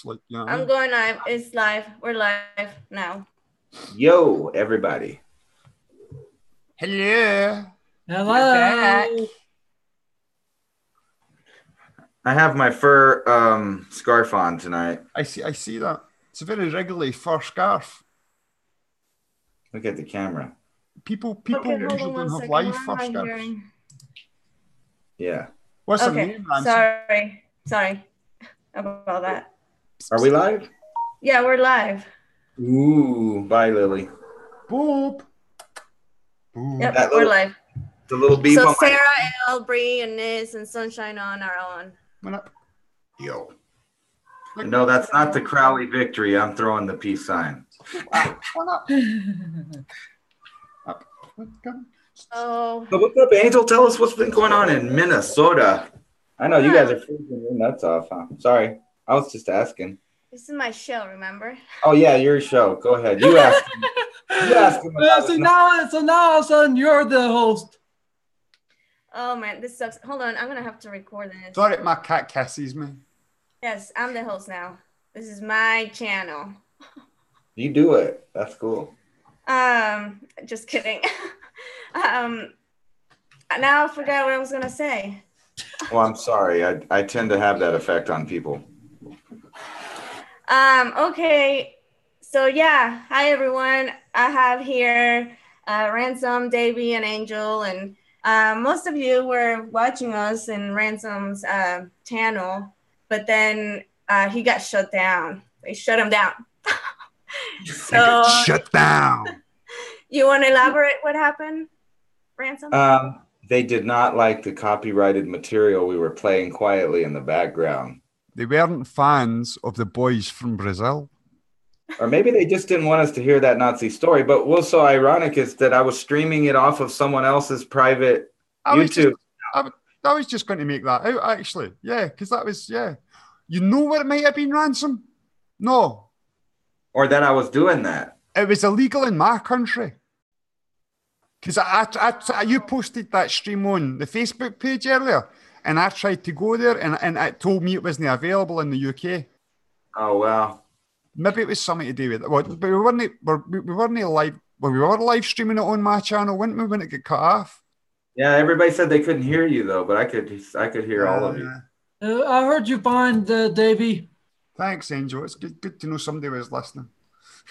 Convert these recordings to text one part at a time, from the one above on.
like, you know. I'm going live. It's live. We're live now. Yo, everybody. Hello. Hello. I have my fur scarf on tonight. I see that. It's a very wriggly fur scarf. Look at the camera. People Okay, hold usually on one don't have second. live What fur am I scarves. hearing? Yeah. What's the Okay, name, Ransom? sorry about that. Are we live? Yeah, we're live. Ooh, bye, Lily. Boop. Boop. Yep, That we're little- live. The little beep So on my... Sarah, Elle, Bree, and Niz, and Sunshine are on. What up? Yo. No, that's not the Crowley victory. I'm throwing the peace sign. What up? Up. Come. Oh, So what's up, Angel? Tell us what's been going on in Minnesota. I know you guys are freaking your nuts off, huh? Sorry. I was just asking. this is my show, remember? Oh, yeah, your show. Go ahead. You ask him. You ask him about So it. now all of a sudden you're the host. Oh man, this sucks. Hold on, I'm gonna have to record this. Sorry, my cat kisses me. Yes, I'm the host now. This is my channel. You do it. That's cool. Just kidding. Now I forgot what I was gonna say. Well, I'm sorry. I tend to have that effect on people. Okay. So yeah, hi everyone. I have here Ransom, Davey, and Angel, and most of you were watching us in Ransom's channel, but then he got shut down. They shut him down. So Shut down. you want to elaborate what happened, Ransom? They did not like the copyrighted material we were playing quietly in the background. They weren't fans of the boys from Brazil. Or maybe they just didn't want us to hear that Nazi story. But what's so ironic is that I was streaming it off of someone else's private YouTube. I was just going to make that out, actually. Yeah, because that was, yeah. You know what it might have been, Ransom? No. Or that I was doing that. It was illegal in my country. Because you posted that stream on the Facebook page earlier, and I tried to go there, and it told me it wasn't available in the UK. Oh, wow. Maybe it was something to do with it. Well, but we weren't live. Well, we were live streaming it on my channel, weren't we, when it got cut off? Yeah, everybody said they couldn't hear you, though, but I could hear all of you. I heard you fine, Davey. Thanks, Angel. It's good to know somebody was listening.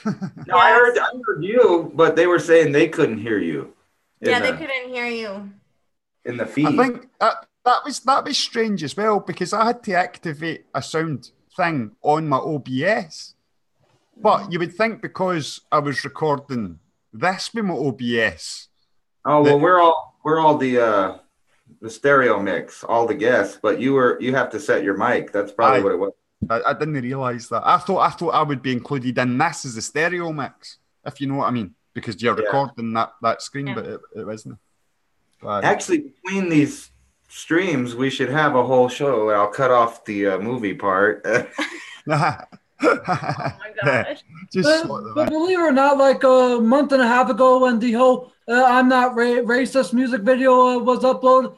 No, I heard you, but they were saying they couldn't hear you. Yeah, they couldn't hear you. In the feed. I think that was strange as well, because I had to activate a sound thing on my OBS. But you would think because I was recording this with my OBS. Oh well, we're all the stereo mix, all the guests. But you have to set your mic. That's probably what it was. I didn't realise that. I thought I would be included in this as the stereo mix, if you know what I mean, because you're recording that screen, but it wasn't. But actually, between these streams, we should have a whole show. I'll cut off the movie part. Oh my gosh. But believe it or not, like a month and a half ago when the whole I'm not racist music video was uploaded,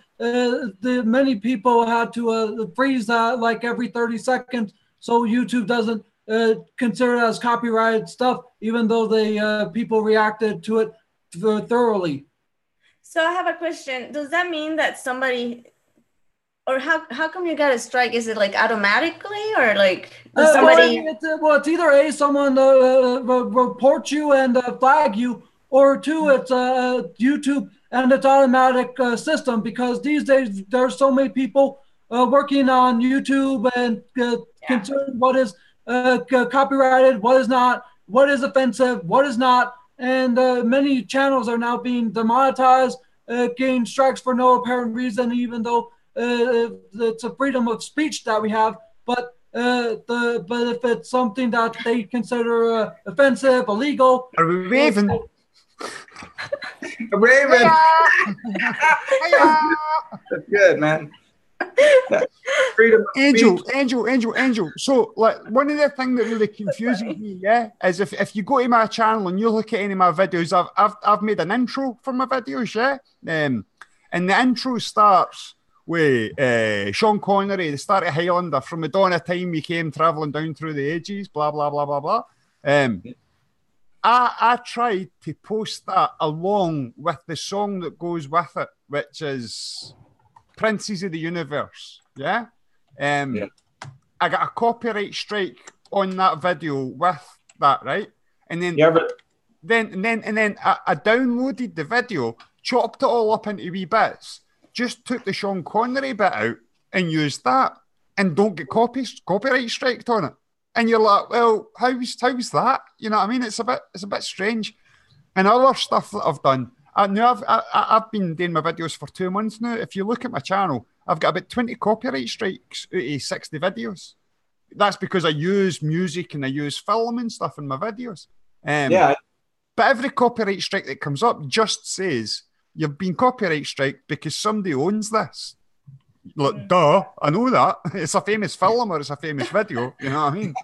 many people had to freeze that like every 30 seconds so YouTube doesn't consider it as copyrighted stuff, even though they people reacted to it thoroughly. So I have a question. Does that mean that somebody, or how come you got a strike? Is it like automatically, or like somebody? It's either someone report you and flag you, or two, it's YouTube and it's automatic system, because these days there's so many people working on YouTube and concerned what is copyrighted, what is not, what is offensive, what is not, and many channels are now being demonetized, getting strikes for no apparent reason, even though it's a freedom of speech that we have, but if it's something that they consider offensive, illegal. Are we raving? Raven. That's good, man. Freedom of Angel. So, like, one of the things that really confuses me, is if you go to my channel and you look at any of my videos, I've made an intro for my videos, and the intro starts with Sean Connery, the start of Highlander, from the dawn of time we came travelling down through the ages, blah, blah, blah, blah, blah. I tried to post that along with the song that goes with it, which is Princes of the Universe. Yeah? I got a copyright strike on that video with that, right? And then, then I downloaded the video, chopped it all up into wee bits, just took the Sean Connery bit out and used that, and don't get copyright striked on it. And you're like, well, how's that? You know what I mean? It's a bit strange. And other stuff that I've done, I've been doing my videos for 2 months now. If you look at my channel, I've got about 20 copyright strikes out of 60 videos. That's because I use music and I use film and stuff in my videos. But every copyright strike that comes up just says you've been copyright striked because somebody owns this. Like, duh, I know that. It's a famous film or it's a famous video. You know what I mean?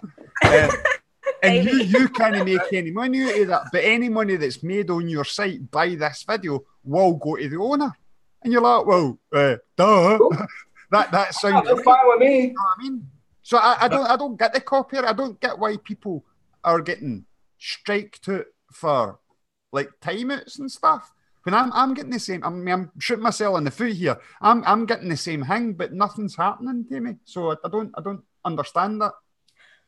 And you can't make any money out of that. But any money that's made on your site by this video will go to the owner. And you're like, well, duh. that sounds fine with me. You know what I mean? So I don't get the copyright. I don't get why people are getting striked out for like timeouts and stuff. When I'm getting the same, I'm shooting myself in the foot here. I'm getting the same thing, but nothing's happening to me. So I don't understand that.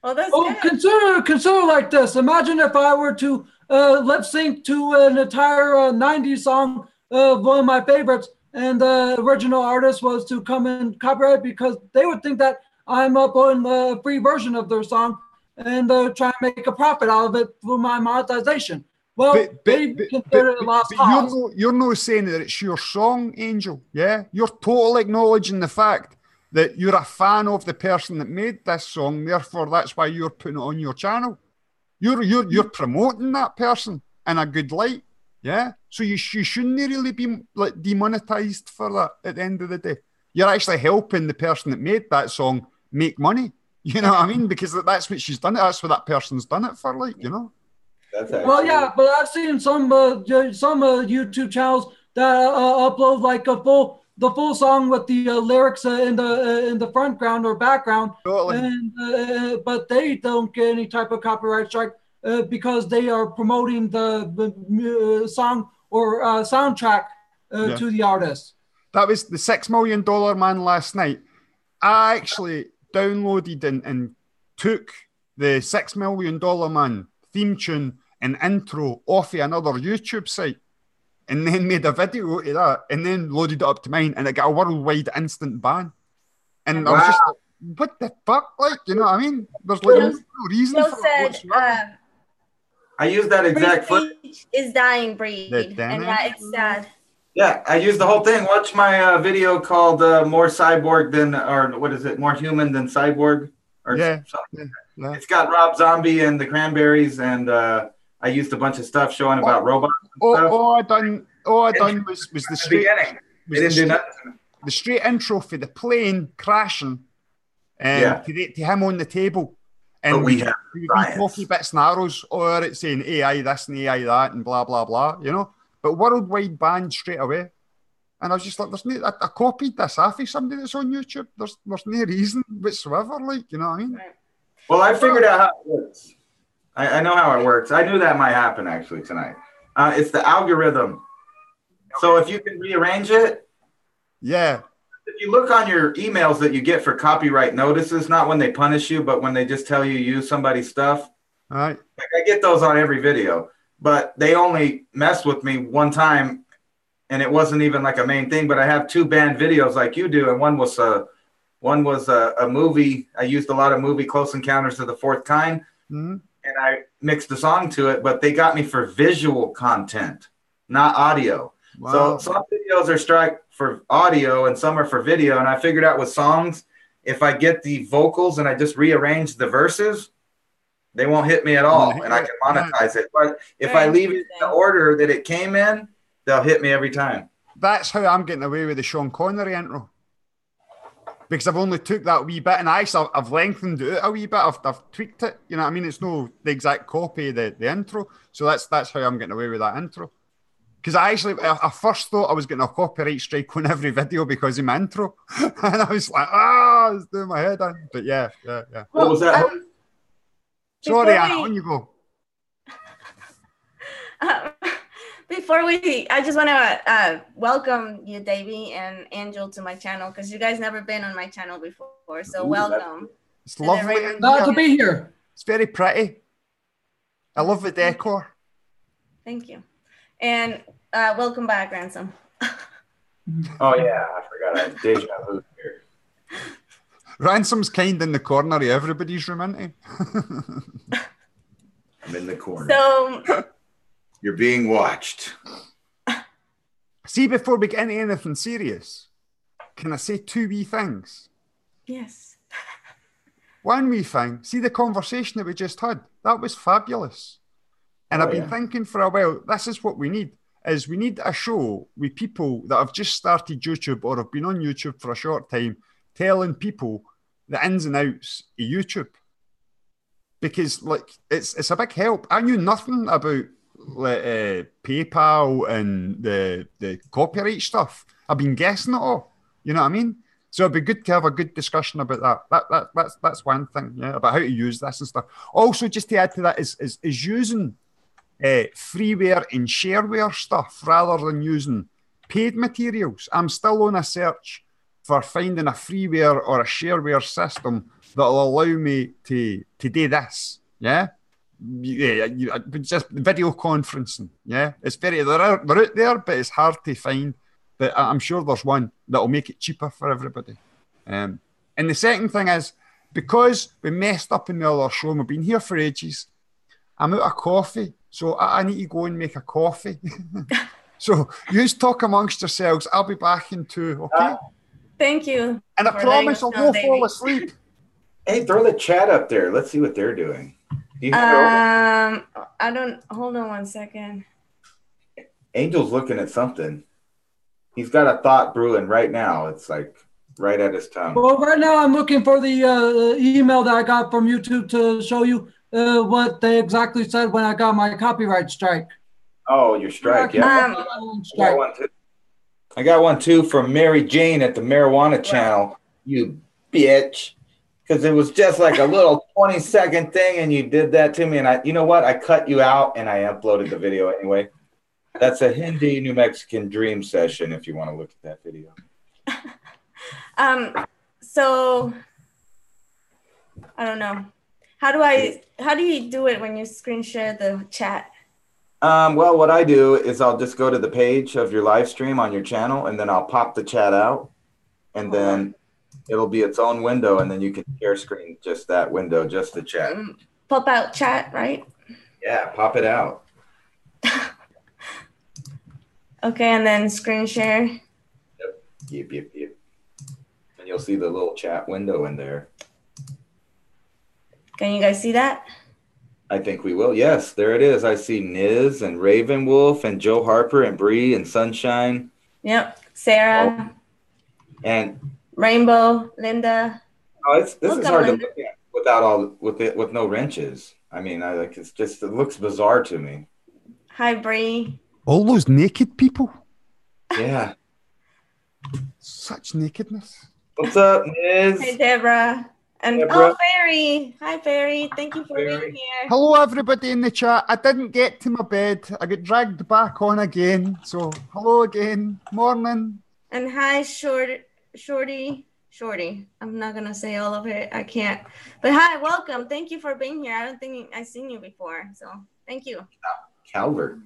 Well, that's good. Consider like this. Imagine if I were to lip sync to an entire 90s song of one of my favorites, and the original artist was to come and copyright, because they would think that I'm up on the free version of their song and try to make a profit out of it through my monetization. Well, you're not saying that it's your song, Angel. Yeah, you're totally acknowledging the fact that you're a fan of the person that made this song. Therefore, that's why you're putting it on your channel. You're promoting that person in a good light. Yeah, so you shouldn't really be like demonetized for that. At the end of the day, you're actually helping the person that made that song make money. You know what I mean? Because that's what she's done. That's what that person's done it for. Like, you know. Well, yeah, but I've seen some YouTube channels that upload like the full song with the lyrics in the front ground or background, totally. And but they don't get any type of copyright strike because they are promoting the song or soundtrack to the artist. That was the $6 Million Man last night. I actually downloaded and took the $6 Million Man theme tune and intro off of another YouTube site, and then made a video out of that, and then loaded it up to mine, and it got a worldwide instant ban. And I was just like, what the fuck? Like, you know what I mean? There's like no reason for it whatsoever. I used that exact footage. Is dying breed, and yeah, it's sad. Yeah, I used the whole thing. Watch my video called "More Cyborg Than," or what is it? More Human Than Cyborg, or something. Yeah. It's got Rob Zombie and the Cranberries, and I used a bunch of stuff showing about robots. All I done was the straight. They didn't do nothing. The straight intro for the plane crashing, to him on the table, and we talky bits and arrows, or it's saying AI this and AI that and blah blah blah, you know. But worldwide ban straight away, and I was just like, "There's no." I copied this off of somebody that's on YouTube. There's no reason whatsoever, like, you know what I mean? Well, I figured out how it works. I know how it works. I knew that might happen actually tonight. It's the algorithm. So if you can rearrange it. Yeah. If you look on your emails that you get for copyright notices, not when they punish you, but when they just tell you use somebody's stuff. All right. Like, I get those on every video, but they only messed with me one time, and it wasn't even like a main thing, but I have 2 banned videos like you do, and one was a movie. I used a lot of movie Close Encounters of the Fourth Kind. Mm-hmm. And I mixed a song to it, but they got me for visual content, not audio. Wow. So some videos are struck for audio and some are for video. And I figured out with songs, if I get the vocals and I just rearrange the verses, they won't hit me at all, and I can monetize it. But if I leave it in the order that it came in, they'll hit me every time. That's how I'm getting away with the Sean Connery intro. Because I've only took that wee bit, and I've lengthened it a wee bit. I've tweaked it. You know what I mean? It's no the exact copy of the intro. So that's how I'm getting away with that intro. Because I first thought I was getting a copyright strike on every video because of my intro. And I was like, I was doing my head in. But yeah. What was that? Sorry, Anna, on you go. I just want to welcome you, Davey and Angel, to my channel because you guys never been on my channel before. So welcome. It's lovely. Glad to be here. It's very pretty. I love the decor. Thank you. And welcome back, Ransom. Oh, yeah. I forgot. I had deja vu here. Ransom's kind in the corner of everybody's room, isn't he? I'm in the corner. So You're being watched. See, before we get into anything serious, can I say 2 wee things? yes. One wee thing, see the conversation that we just had? That was fabulous. And I've been thinking for a while, this is what we need, is we need a show with people that have just started YouTube or have been on YouTube for a short time, telling people the ins and outs of YouTube. Because like it's a big help. I knew nothing about PayPal and the copyright stuff. I've been guessing it all. You know what I mean? So it'd be good to have a good discussion about that. That's one thing, yeah, about how to use this and stuff. Also, just to add to that is using freeware and shareware stuff rather than using paid materials. I'm still on a search for finding a freeware or a shareware system that'll allow me to do this. Yeah. Just video conferencing. Yeah. It's they're out there, but it's hard to find. But I'm sure there's one that'll make it cheaper for everybody. And the second thing is, because we messed up in the other show, and we've been here for ages, I'm out of coffee. So I need to go and make a coffee. So you talk amongst yourselves. I'll be back in 2, okay? Thank you. And I promise I'll go fall asleep. Hey, throw the chat up there. Let's see what they're doing. Do you I don't. Hold on one second. Angel's looking at something. He's got a thought brewing right now. It's like right at his tongue. Well, right now I'm looking for the email that I got from YouTube to show you what they exactly said when I got my copyright strike. Oh, your strike, yeah. I got one too from Mary Jane at the Marijuana Channel. You bitch. Because it was just like a little 20-second thing and you did that to me. And you know what? I cut you out and I uploaded the video anyway. That's a Hindi New Mexican dream session if you want to look at that video. So I don't know. How do you do it when you screen share the chat? Well, what I do is I'll just go to the page of your live stream on your channel and then I'll pop the chat out and then it'll be its own window and then you can share screen just that window, just the chat. Pop out chat, right? Yeah, pop it out. Okay, and then screen share. Yep. And you'll see the little chat window in there. Can you guys see that? I think we will. Yes, there it is. I see Niz and Ravenwolf and Joe Harper and Bree and Sunshine. Yep, Sarah. And Rainbow, Linda. Oh, this is hard to look at with no wrenches. I mean, it looks bizarre to me. Hi, Bree. All those naked people. Yeah. Such nakedness. What's up, Niz? Hey, Deborah. And Deborah. Fairy. Hi, Fairy. Thank you for being here. Hello, everybody in the chat. I didn't get to my bed. I got dragged back on again. So, hello again. Morning. And hi, Shorty. I'm not going to say all of it. I can't. But hi, welcome. Thank you for being here. I don't think I've seen you before. So, thank you. Calvert.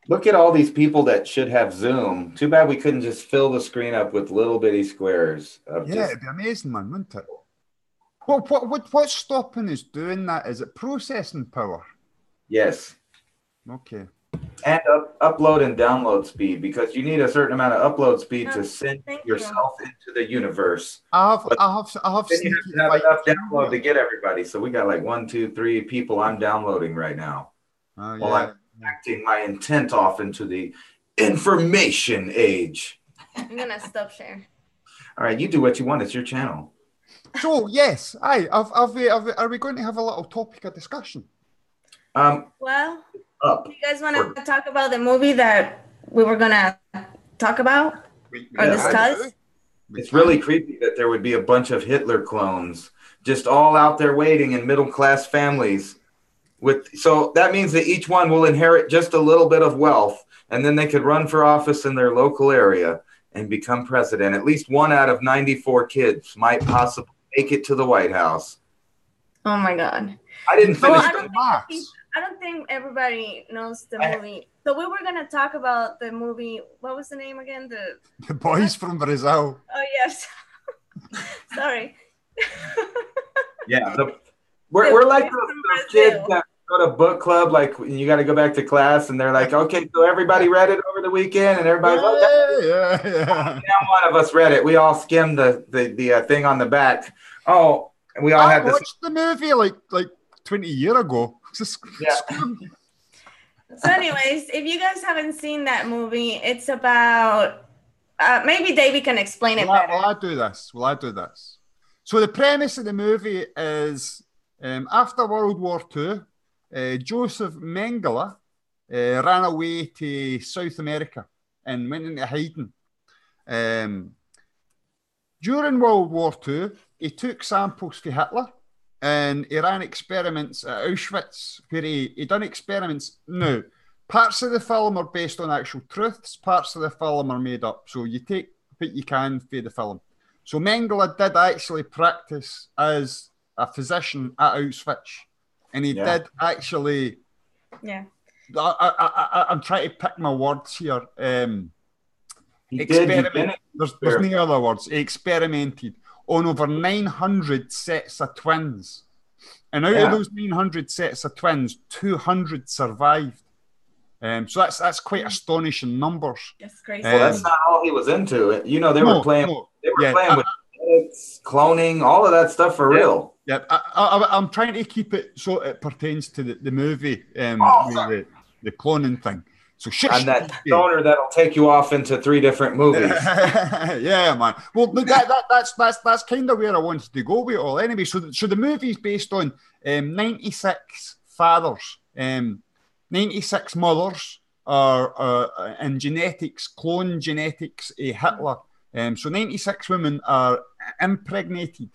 Look at all these people that should have Zoom. Too bad we couldn't just fill the screen up with little bitty squares. It'd be amazing, man, wouldn't it? What's stopping us doing that? Is it processing power? Yes. Okay. And upload and download speed, because you need a certain amount of upload speed to send yourself into the universe. I have. Then you have to have enough download to get everybody. So we got like 1, 2, 3 people I'm downloading right now. While I'm acting my intent off into the information age. I'm gonna stop share. All right, you do what you want. It's your channel. So yes, are we going to have a little topic of discussion? Well, Up. you guys want to talk about the movie that we were gonna talk about or discuss? It's really creepy that there would be a bunch of Hitler clones just all out there waiting in middle-class families. So that means that each one will inherit just a little bit of wealth, and then they could run for office in their local area and become president. At least 1 out of 94 kids might possibly make it to the White House. Oh my God! I didn't finish. I don't think everybody knows the movie. So we were gonna talk about the movie. What was the name again? The Boys from Brazil. Oh yes. Sorry. Yeah, we're like those kids that go to book club. Like you got to go back to class, and they're like, "Okay, so everybody read it over the weekend," and everybody's like, "Yeah." One of us read it. We all skimmed the thing on the back. Oh, and we all had this. I watched the movie like 20 years ago. Yeah. So anyways, if you guys haven't seen that movie, it's about maybe Davey can explain it better. Will I do this? So the premise of the movie is after World War II, Joseph Mengele ran away to South America and went into hiding. During World War II, he took samples for Hitler. And he ran experiments at Auschwitz, where he done experiments. Now, parts of the film are based on actual truths, parts of the film are made up. So you take what you can for the film. So Mengele did actually practice as a physician at Auschwitz. And he did actually... Yeah. I'm trying to pick my words here. There's no other words. He experimented on over 900 sets of twins. And out of those 900 sets of twins, 200 survived. So that's quite astonishing numbers. That's crazy. Well, that's not all he was into. You know, they were playing with genetics, cloning, all of that stuff for real. Yeah, I'm trying to keep it so it pertains to the movie, the cloning thing. So and that stoner that'll take you off into 3 different movies. Yeah, man. Well, that's kind of where I wanted to go with it all. Anyway, so the movie's based on 96 fathers, 96 mothers are in genetics, clone genetics, Hitler. So 96 women are impregnated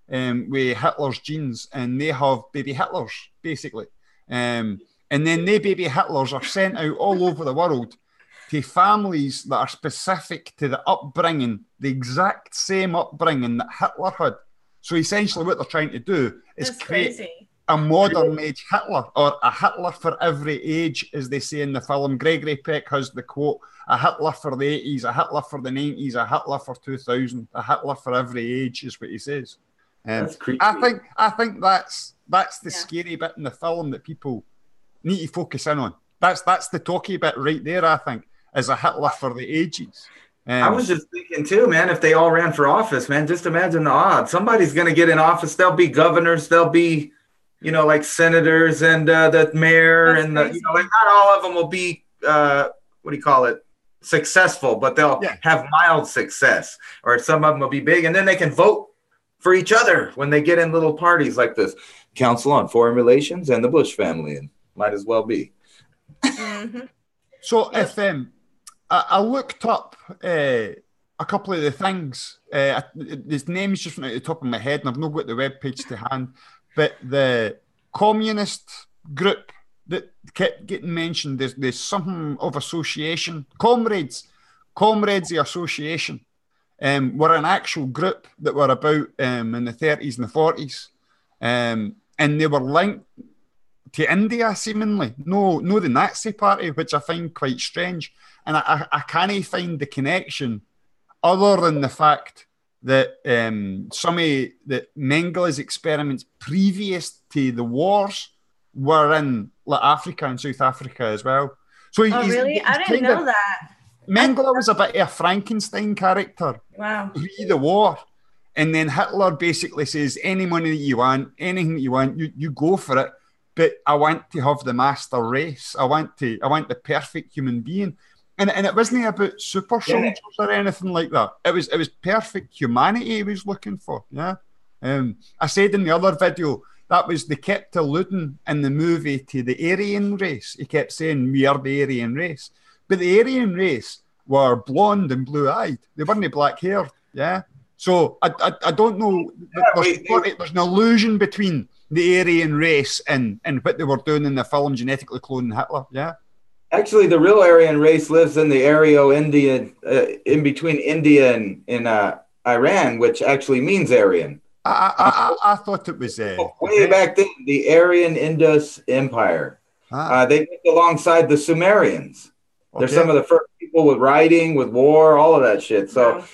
with Hitler's genes, and they have baby Hitlers, basically. And then they baby Hitlers are sent out all over the world to families that are specific to the upbringing, the exact same upbringing that Hitler had. So essentially what they're trying to do is create a modern age Hitler, or a Hitler for every age, as they say in the film. Gregory Peck has the quote, a Hitler for the 80s, a Hitler for the 90s, a Hitler for 2000, a Hitler for every age is what he says. That's creepy. I think that's the scary bit in the film that people need to focus in on. That's the talky bit right there, I think, is a Hitler for the ages. I was just thinking too, man, if they all ran for office, man, just imagine the odds. Somebody's going to get in office. They'll be governors. They'll be, like senators and the mayor. That's and the, like not all of them will be, successful, but they'll have mild success, or some of them will be big, and then they can vote for each other when they get in little parties like this Council on Foreign Relations and the Bush family, and might as well be. So if I looked up a couple of the things, this name's just went out the top of my head, and I've not got the webpage to hand, but the communist group that kept getting mentioned, there's something of association. Comrades the Association were an actual group that were about in the 30s and the 40s, and they were linked to India, seemingly. No, the Nazi party, which I find quite strange. And I can't find the connection other than the fact that some of Mengele's experiments previous to the wars were in Africa and South Africa as well. So really? I didn't know that. Mengele was a bit of a Frankenstein character. Wow. Pre the war. And then Hitler basically says, any money that you want, anything that you want, you go for it. But I want to have the master race. I want the perfect human being. And it wasn't about super soldiers or anything like that. It was perfect humanity he was looking for. Yeah. I said in the other video that was, they kept alluding in the movie to the Aryan race. He kept saying, we are the Aryan race. But the Aryan race were blonde and blue-eyed. They weren't black-haired, yeah? So I don't know. There's an illusion between the Aryan race and what they were doing in the film, genetically cloning Hitler, yeah? Actually, the real Aryan race lives in the Aryo-Indian, in between India and Iran, which actually means Aryan. I thought it was... way back then, the Aryan-Indus Empire. They lived alongside the Sumerians. They're some of the first people with writing, with war, all of that shit. So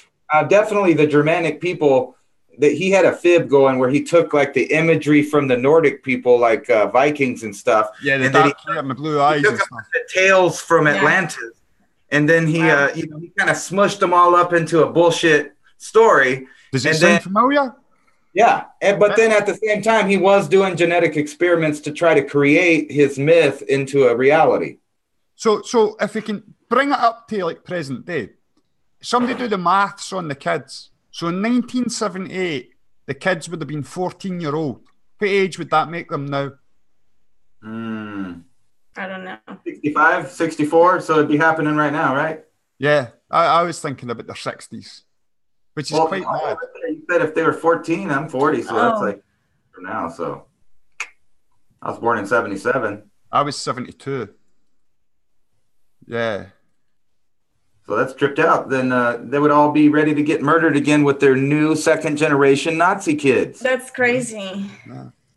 definitely the Germanic people, that he had a fib going where he took like the imagery from the Nordic people, like Vikings and stuff. Yeah, the dark hair and the blue eyes. He took the tales from Atlantis, and then he, he kind of smushed them all up into a bullshit story. Does it sound familiar? Yeah, but then at the same time, he was doing genetic experiments to try to create his myth into a reality. So if we can bring it up to like present day, somebody do the maths on the kids. So in 1978, the kids would have been 14-year-old. What age would that make them now? I don't know. 65, 64, so it'd be happening right now, right? Yeah, I was thinking about their 60s, which is quite mad. You said if they were 14, I'm 40, so that's like for now. So I was born in 77. I was 72. Yeah. So that's tripped out. Then they would all be ready to get murdered again with their new second-generation Nazi kids. That's crazy.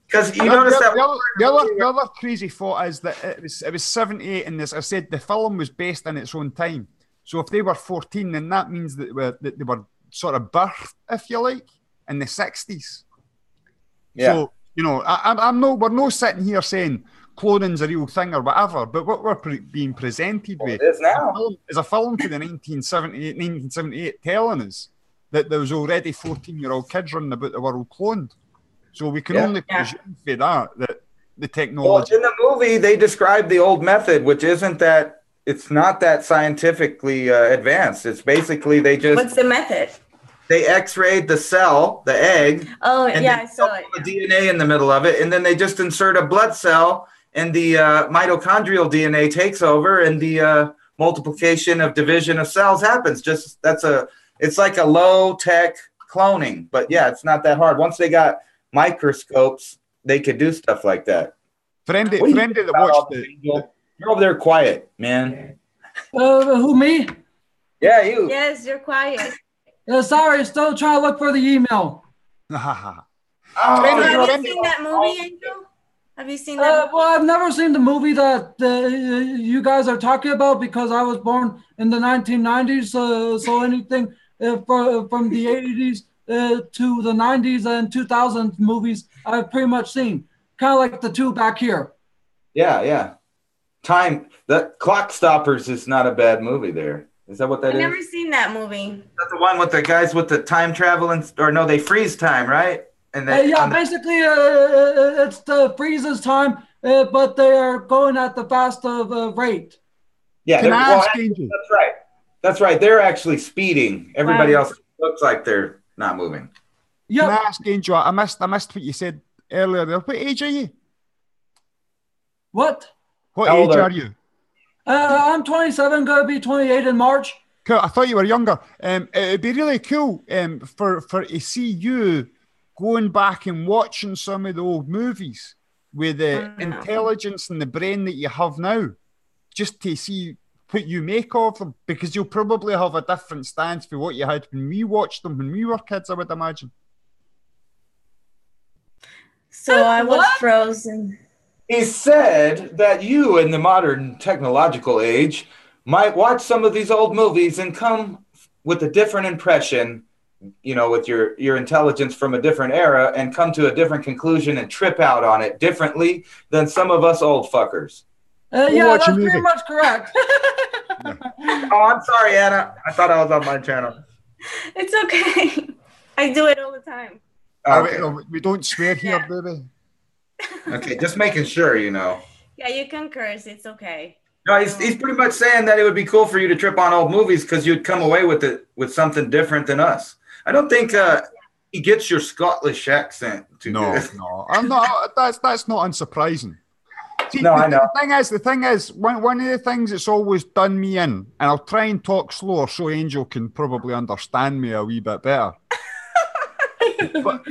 Because you notice that the other crazy thought is that it was 78 in this. I said the film was based in its own time. So if they were 14, then that means that they were sort of birthed, if you like, in the 60s. Yeah. So, you know, we're not sitting here saying cloning's a real thing or whatever, but what we're being presented with is now is a film from the 1978 telling us that there was already 14-year-old kids running about the world cloned. So we can only presume for that the technology. Well, in the movie, they describe the old method, which isn't that, it's not that scientifically advanced. It's basically they just... What's the method? They x-rayed the cell, the egg. Oh, and I saw it. The DNA in the middle of it, and then they just insert a blood cell, and the mitochondrial DNA takes over, and the multiplication of division of cells happens. It's like a low-tech cloning, but yeah, it's not that hard. Once they got microscopes, they could do stuff like that. Friendly that watched you're over there quiet, man. Who, me? Yeah, you. Yes, you're quiet. Sorry, still trying to look for the email. Have you seen that movie, Angel? Have you seen that? Well, I've never seen the movie that you guys are talking about because I was born in the 1990s. So anything from the 80s to the 90s and 2000s movies, I've pretty much seen. Kind of like the two back here. Yeah. The Clock Stoppers is not a bad movie there. Is that what that is? I've never seen that movie. That's the one with the guys with the time travel they freeze time, right? And basically, it's the freezes time, but they are going at the fast of rate. Yeah, that's right. That's right. They're actually speeding. Everybody else looks like they're not moving. Yep. Can I ask, Angel? I missed what you said earlier there. What age are you? What age are you? I'm 27, going to be 28 in March. Cool. I thought you were younger. It'd be really cool for to see you going back and watching some of the old movies with the intelligence and the brain that you have now, just to see what you make of them, because you'll probably have a different stance for what you had when we watched them when we were kids, I would imagine. So I was frozen. He said that you, in the modern technological age, might watch some of these old movies and come with a different impression, you know, with your intelligence from a different era, and come to a different conclusion and trip out on it differently than some of us old fuckers. That's pretty much correct. Oh, I'm sorry, Anna. I thought I was on my channel. It's okay. I do it all the time. Okay. We don't swear here, baby. Okay, just making sure, you know. Yeah, you can curse. It's okay. No, he's pretty much saying that it would be cool for you to trip on old movies because you'd come away with something different than us. I don't think he gets your Scottish accent too good. No, I'm not. That's not unsurprising. See, No, I know. The thing is, one of the things that's always done me in, and I'll try and talk slower so Angel can probably understand me a wee bit better. But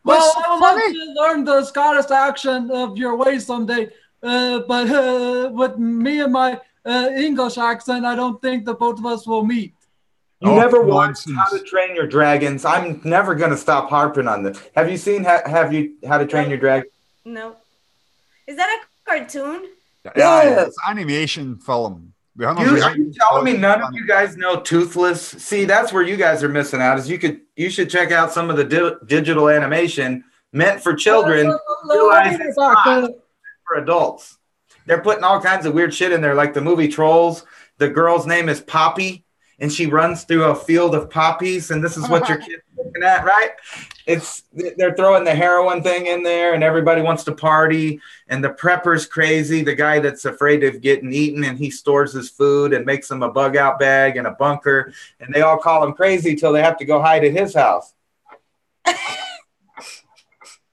well, I would love to learn the Scottish accent of your way someday. But with me and my English accent, I don't think the both of us will meet. You never watched How to Train Your Dragons. I'm never going to stop harping on this. Have you seen How to Train Your Dragon? No. Is that a cartoon? Yeah, it's an animation film. Are you telling me none of you guys know Toothless? See, that's where you guys are missing out. Is you should check out some of the digital animation meant for children. Realize it's not for adults. They're putting all kinds of weird shit in there, like the movie Trolls. The girl's name is Poppy, and she runs through a field of poppies, and this is what your kid's looking at, right? They're throwing the heroin thing in there, and everybody wants to party, and the prepper's crazy, the guy that's afraid of getting eaten, and he stores his food and makes them a bug out bag and a bunker, and they all call him crazy till they have to go hide at his house.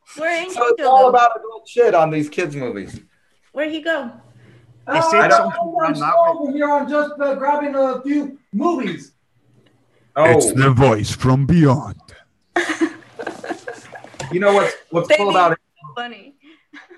So it's all about adult shit on these kids' movies. Where'd he go? I'm over here. I'm just grabbing a few movies. It's the voice from beyond. You know what's cool about it? Funny.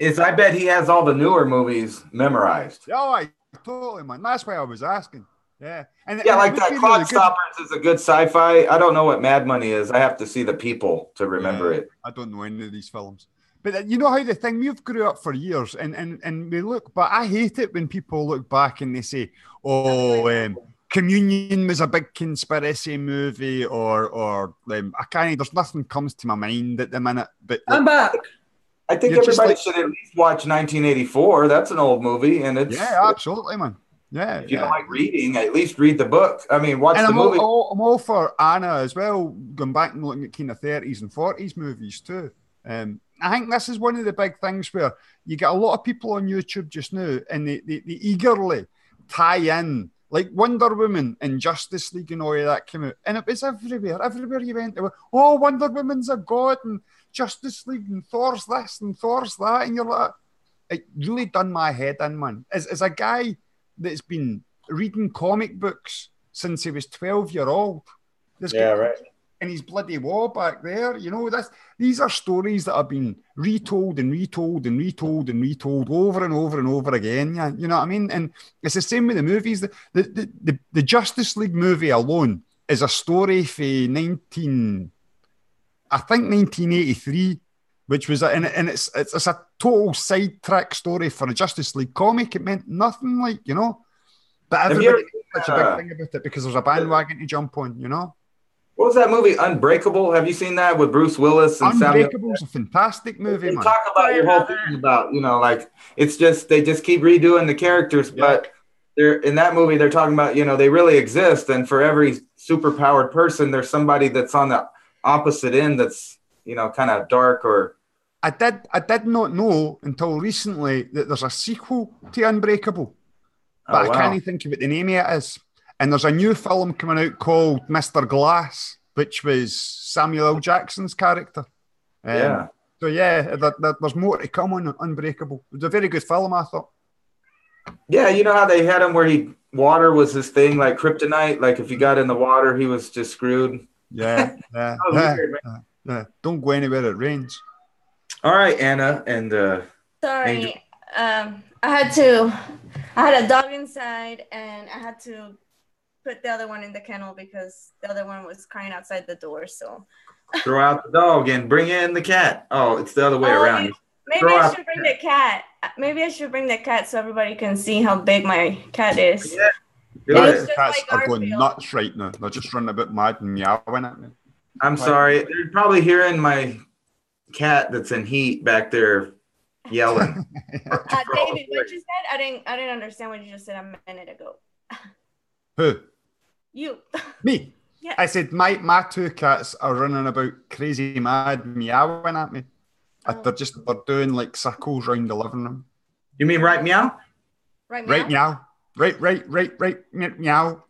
Is I bet he has all the newer movies memorized. Oh, totally, man. That's why I was asking. Yeah, like that. Clock Stoppers is a good sci-fi. I don't know what Mad Money is. I have to see The People to remember it. I don't know any of these films. But you know how the thing, we've grew up for years and we look, but I hate it when people look back and they say, Communion was a big conspiracy movie or I can't, there's nothing comes to my mind at the minute. But I'm back. I think everybody should at least watch 1984. That's an old movie. And it's absolutely, man. Yeah. If you don't like reading, at least read the book. I mean, watch the movie. I'm all for Anna as well, going back and looking at kind of 30s and 40s movies too. I think this is one of the big things where you get a lot of people on YouTube just now and they eagerly tie in, like Wonder Woman and Justice League and all of that came out. And it was everywhere. Everywhere you went, Wonder Woman's a god and Justice League and Thor's this and Thor's that. And you're like, it really done my head in, man. As a guy that's been reading comic books since he was 12-year-old. Right. And his bloody war back there, these are stories that have been retold and retold and retold and retold over and over and over again. Yeah, you know what I mean? And it's the same with the movies. The Justice League movie alone is a story for 1983, which was and it's a total sidetrack story for a Justice League comic. It meant nothing, but everybody such a big thing about it because there's a bandwagon to jump on, What was that movie, Unbreakable? Have you seen that with Bruce Willis and Unbreakable is a fantastic movie, man. Talk about your whole thing about, it's just, they just keep redoing the characters, but they're in that movie, they're talking about, they really exist. And for every superpowered person, there's somebody that's on the opposite end that's, kind of dark or. I did not know until recently that there's a sequel to Unbreakable, but I can't think of what the name of it is. And there's a new film coming out called Mr. Glass, which was Samuel L. Jackson's character. So, there's more to come on Unbreakable. It was a very good film, I thought. Yeah, you know how they had him where water was his thing, like kryptonite? Like if he got in the water, he was just screwed. Yeah. Don't go anywhere it rains. All right, Anna and sorry. Angel. I had a dog inside and I had to put the other one in the kennel because the other one was crying outside the door. So throw out the dog and bring in the cat. Oh, it's the other way around. Maybe I should bring the cat. Maybe I should bring the cat so everybody can see how big my cat is. Yeah. The cats are going nuts right now. They're just running a bit mad and meowing at me. I'm sorry. They're probably hearing my cat that's in heat back there yelling. David, what you said? I didn't understand what you just said a minute ago. Who? You. Me? Yeah. I said my two cats are running about crazy mad meowing at me. They're doing like circles around the living room. You mean right meow? Right meow. Right meow.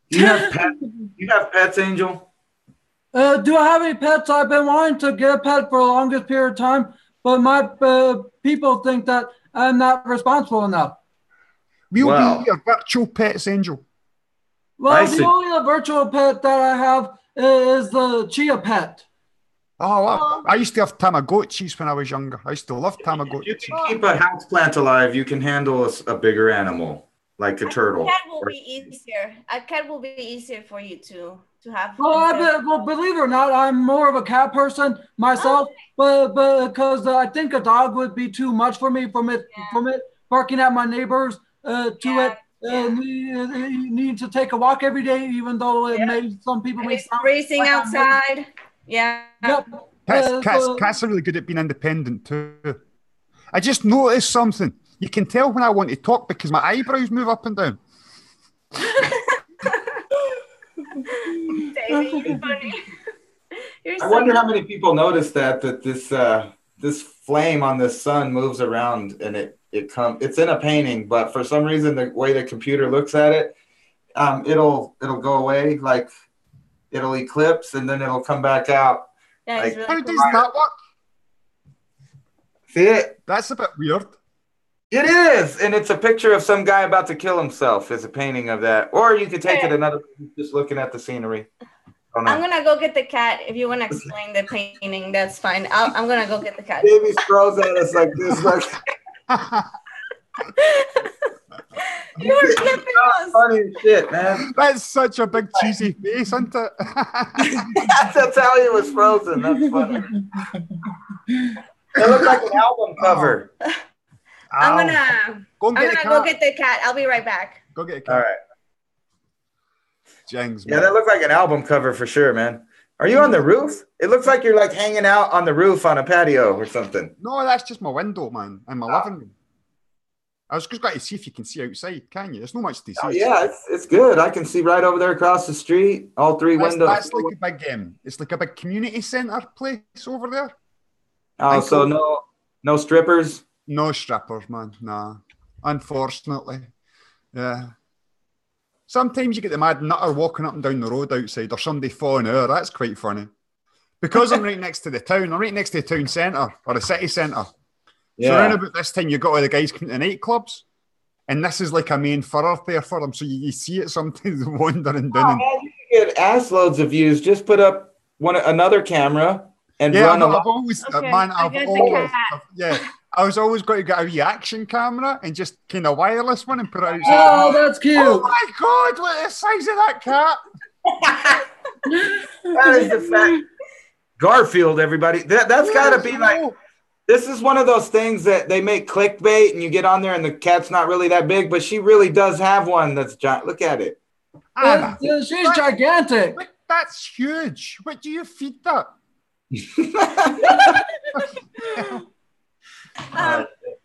You have pets, Angel? Do I have any pets? I've been wanting to get a pet for the longest period of time, but my people think that I'm not responsible enough. We'll Well. be your virtual pets, Angel. Well, the only virtual pet that I have is the Chia pet. Oh, I used to have Tamagotchis when I was younger. I used to love Tamagotchis. You can keep a houseplant alive. You can handle a bigger animal, like a turtle. A cat will be easier. A cat will be easier for you to have. Well, believe it or not, I'm more of a cat person myself, but because I think a dog would be too much for me from it barking at my neighbors need to take a walk every day, even though it may some people may sound racing outside. Yeah. Yep. Cats are really good at being independent too. I just noticed something. You can tell when I want to talk because my eyebrows move up and down. Davey, you're funny. I wonder how many people notice that this flame on the sun moves around and it's in a painting, but for some reason the way the computer looks at it, it'll go away, like it'll eclipse and then it'll come back out. Yeah, like, really how does that work? See it? That's a bit weird. It is, and it's a picture of some guy about to kill himself. It's a painting of that, or you could take it another, just looking at the scenery. I'm gonna go get the cat. If you want to explain the painting, that's fine. I'm gonna go get the cat. Davey throws at us like this, like. You were flipping us. Funny as shit, man. That's such a big cheesy face, isn't it? That's how he was frozen. That's funny. It looked like an album cover. I'm gonna go get the cat. I'll be right back. Go get a cat. All right. Jengs, yeah, that looked like an album cover for sure, man. Are you on the roof? It looks like you're like hanging out on the roof on a patio or something. No, that's just my window, man, in my living room. I was just going to see if you can see outside, can you? There's not much to see. Oh, yeah, it's good. I can see right over there across the street, all three windows. That's like a big it's like a big community centre place over there. Oh, so no strippers? No strippers, man. Nah. Unfortunately. Yeah. Sometimes you get the mad nutter walking up and down the road outside or somebody falling over. That's quite funny. Because I'm right next to the town. I'm right next to the town centre or the city centre. Yeah. So around about this time, you got all the guys coming to nightclubs. And this is like a main thoroughfare for them. So you see it sometimes wandering down. Oh, man, you can get ass loads of views. Just put up another camera and run a lot. I was always going to get a reaction camera and just kind of wireless one and put it out. Oh, that's cute. Oh my God, look at the size of that cat. That is the fact. Garfield, everybody. That's got to be like, this is one of those things that they make clickbait and you get on there and the cat's not really that big, but she really does have one that's giant. Look at it. She's gigantic. That's huge. What do you feed that?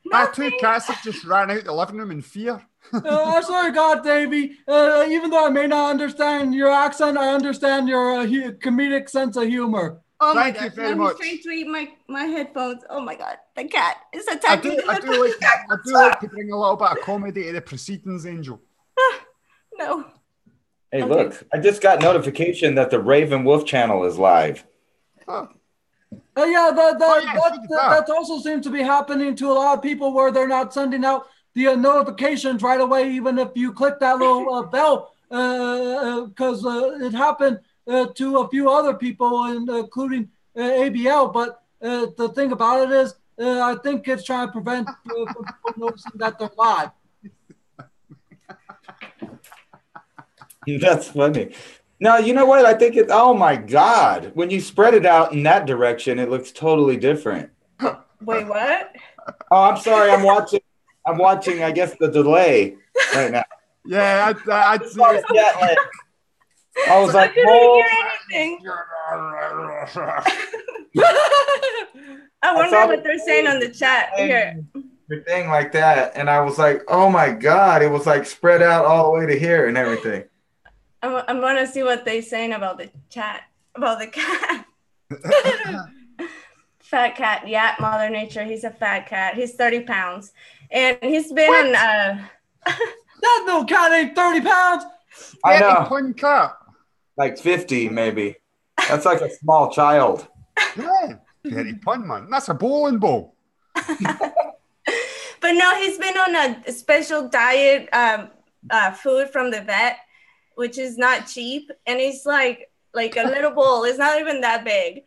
My two cats have just ran out the living room in fear. I swear to God, Davey, even though I may not understand your accent, I understand your comedic sense of humor. Oh my Thank you God. very much. I'm trying to eat my headphones. Oh my God. The cat is attacking the I do like to bring a little bit of comedy to the proceedings, Angel. No. Hey, look, I just got notification that the Raven Wolf channel is live. That also seems to be happening to a lot of people where they're not sending out the notifications right away, even if you click that little bell, because it happened to a few other people, including ABL. But the thing about it is, I think it's trying to prevent people noticing that they're live. That's funny. No, you know what? I think oh my God. When you spread it out in that direction, it looks totally different. Wait, what? Oh, I'm sorry. I'm watching, I guess, the delay right now. Yeah, I was like, hear anything. I wonder what they're saying on the chat here. Thing like that. And I was like, oh my God. It was like spread out all the way to here and everything. I'm going to see what they're saying about the chat, about the cat. Fat cat. Yeah, Mother Nature. He's a fat cat. He's 30 pounds. And he's been... That little cat ain't 30 pounds. I know. One cat. Like 50, maybe. That's like a small child. Yeah, very pun, man. That's a bowling ball. But no, he's been on a special diet, food from the vet, which is not cheap, and it's like a little bowl. It's not even that big.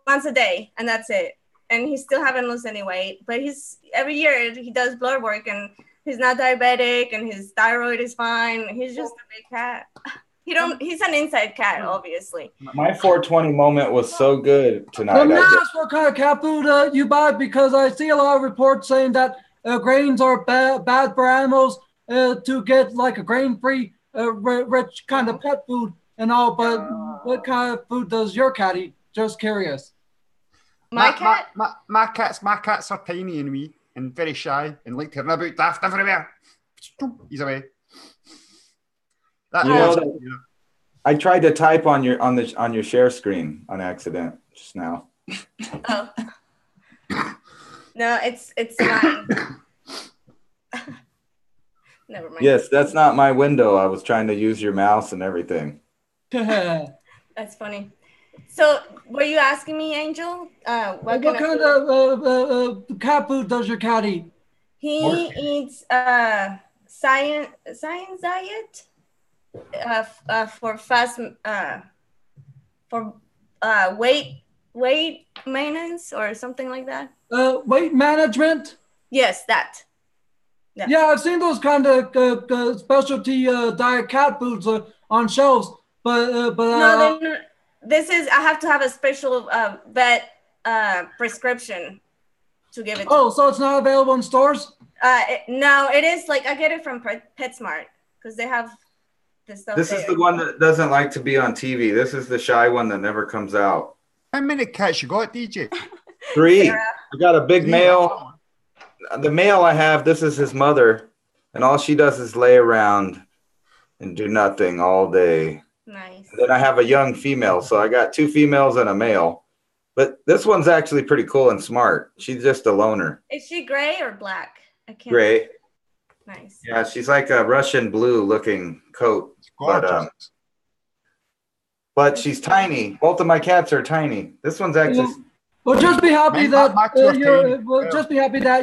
Once a day, and that's it. And he still haven't lost any weight. But every year he does blood work, and he's not diabetic, and his thyroid is fine. He's just a big cat. He's an inside cat, obviously. My 420 moment was so good tonight. Let me ask what kind of cat food you buy, because I see a lot of reports saying that grains are bad for animals, to get like a grain-free, rich kind of pet food and all. But what kind of food does your cat eat? Just curious. My cats are tiny and wee and very shy and like to run about daft everywhere. He's away. I tried to type on your share screen on accident just now. Oh. No, it's mine. Never mind. Yes, that's not my window. I was trying to use your mouse and everything. That's funny. So, were you asking me, Angel? What kind of cat food does your cat eat? He eats science diet for fast for weight maintenance or something like that. Weight management. Yes, that. Yeah, I've seen those kind of specialty diet cat foods on shelves, but no, this is, I have to have a special vet prescription to give it. Oh, so it's not available in stores? No, it is like I get it from PetSmart because they have this stuff. This is the one that doesn't like to be on TV. This is the shy one that never comes out. How many cats you got, DJ? 3. I got a big male. The male I have, this is his mother, and all she does is lay around and do nothing all day. Nice. And then I have a young female, so I got 2 females and a male. But this one's actually pretty cool and smart. She's just a loner. Is she gray or black? I can't. Gray. Nice. Yeah, she's like a Russian blue looking coat. But she's tiny. Both of my cats are tiny. This one's actually. Well, just be happy that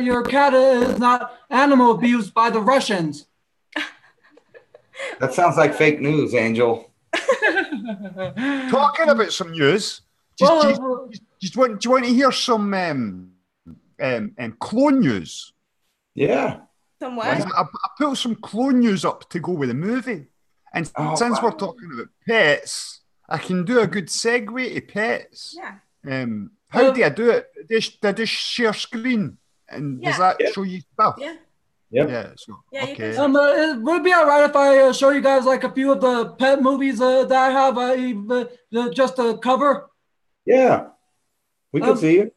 your cat is not animal abused by the Russians. That sounds like fake news, Angel. Talking about some news. Do you want to hear some clone news? Yeah. Some what? I put some clone news up to go with the movie. And since we're talking about pets, I can do a good segue to pets. Yeah. How do I do it? Do I just share screen? And does that show you stuff? Yeah. Yep. Yeah. So, okay. Would it be all right if I show you guys like a few of the pet movies that I have just to cover? Yeah. We can see you.